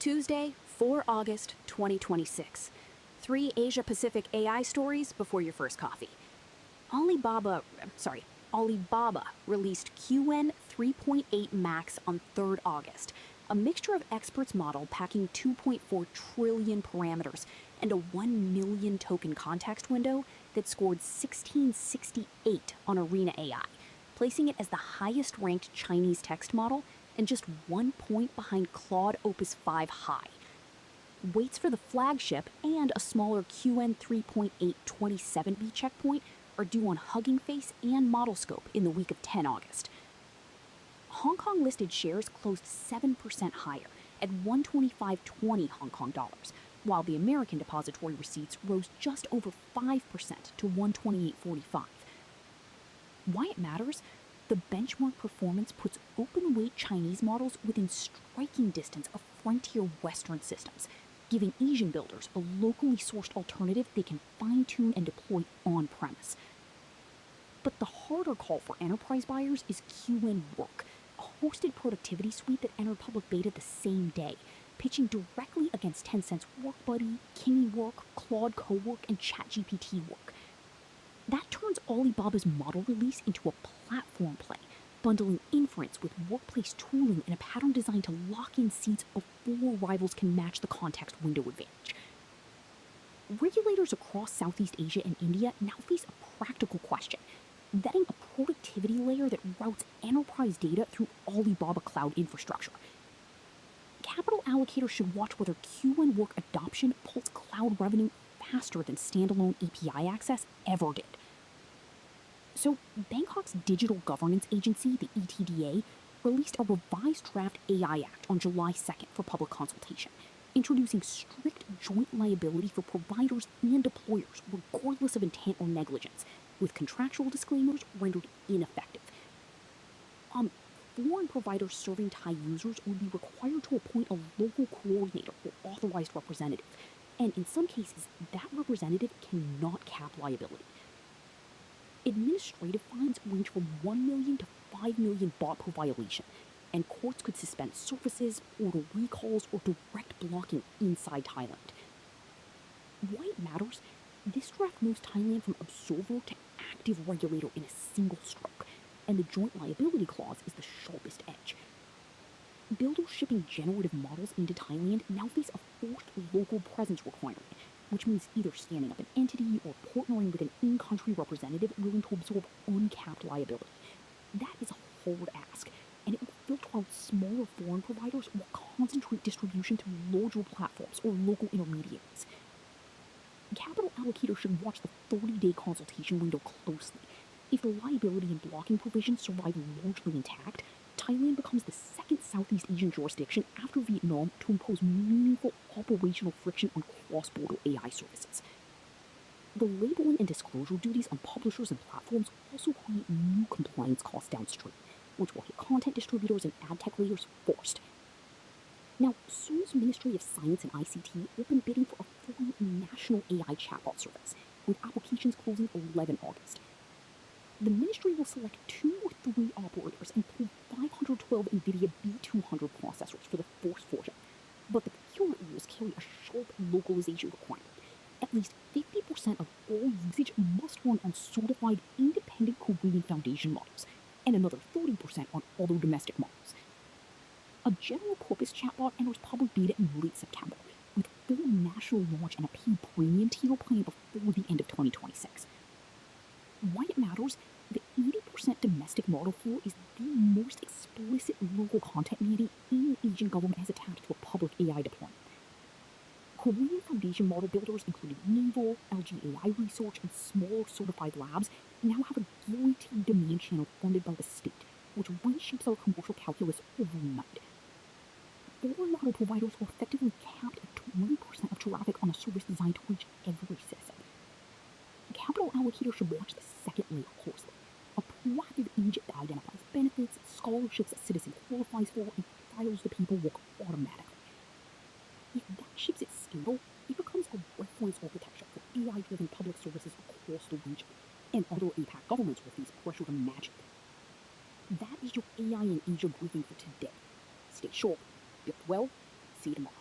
Tuesday, 4 August 2026. 3 Asia-Pacific AI stories before your first coffee. Alibaba released Qwen 3.8 Max on 3rd August, a mixture of experts model packing 2.4 trillion parameters and a 1 million token context window that scored 1668 on AIinAsia, placing it as the highest-ranked Chinese text model and just 1 point behind Claude Opus 5 High. Waits for the flagship and a smaller Qwen 3.8 27B checkpoint are due on Hugging Face and ModelScope in the week of 10 August. Hong Kong listed shares closed 7% higher at 125.20 Hong Kong dollars, while the American depository receipts rose just over 5% to 128.45. Why it matters? The benchmark performance puts open-weight Chinese models within striking distance of frontier Western systems, giving Asian builders a locally sourced alternative they can fine-tune and deploy on-premise. But the harder call for enterprise buyers is Qwen Work, a hosted productivity suite that entered public beta the same day, pitching directly against Tencent's WorkBuddy, KimiWork, Claude Cowork, and ChatGPT Work. That turns Alibaba's model release into a platform play, bundling inference with workplace tooling in a pattern designed to lock in seats before rivals can match the context window advantage. Regulators across Southeast Asia and India now face a practical question: vetting a productivity layer that routes enterprise data through Alibaba Cloud infrastructure. Capital allocators should watch whether Qwen Work adoption pulls cloud revenue faster than standalone API access ever did. So, Bangkok's digital governance agency, the ETDA, released a revised draft AI Act on July 2nd for public consultation, introducing strict joint liability for providers and deployers, regardless of intent or negligence, with contractual disclaimers rendered ineffective. Foreign providers serving Thai users would be required to appoint a local coordinator or authorized representative, and in some cases, that representative cannot cap liability. Administrative fines range from 1 million to 5 million baht per violation, and courts could suspend services, order recalls, or direct blocking inside Thailand. Why it matters? This draft moves Thailand from observer to active regulator in a single stroke, and the joint liability clause is the sharpest edge. Builders shipping generative models into Thailand now face a forced local presence requirement, which means either standing up an entity or partnering with an in-country representative willing to absorb uncapped liability. That is a hard ask, and it will filter out smaller foreign providers while concentrate distribution through larger platforms or local intermediaries. Capital allocators should watch the 30-day consultation window closely. If the liability and blocking provisions survive largely intact, Thailand becomes the second Southeast Asian jurisdiction after Vietnam to impose meaningful operational friction on cross-border AI services. The labeling and disclosure duties on publishers and platforms also create new compliance costs downstream, which will hit content distributors and ad tech layers first. Now, Seoul's Ministry of Science and ICT opened bidding for a free national AI chatbot service, with applications closing 11 August. The ministry will select 2 or 3 operators and pull 512 NVIDIA B200 processors for the first version, but the procurement rules carry a sharp localization requirement. At least 50% of all usage must run on certified independent Korean foundation models, and another 30% on other domestic models. A general-purpose chatbot enters public beta in late September, with full national launch and a paid premium tier planned before the end of 2026. Why it matters? The 80% domestic model floor is the most explicit local content mandate any Asian government has attached to a public AI deployment. Korean foundation model builders, including Naval, LG AI Research, and smaller certified labs, now have a guaranteed demand channel funded by the state, which reshapes our commercial calculus overnight. Foreign model providers are effectively capped at 20% of traffic on a service designed to reach every citizen. Capital allocators should watch the second layer closely. A proactive agent that identifies benefits, scholarships a citizen qualifies for, and files the paperwork automatically. If that ships its scale, it becomes a reference architecture for AI-driven public services across the region, and other APAC governments will face pressure to match it. That is your AIinAsia briefing for today. Stay sharp, build well, see you tomorrow.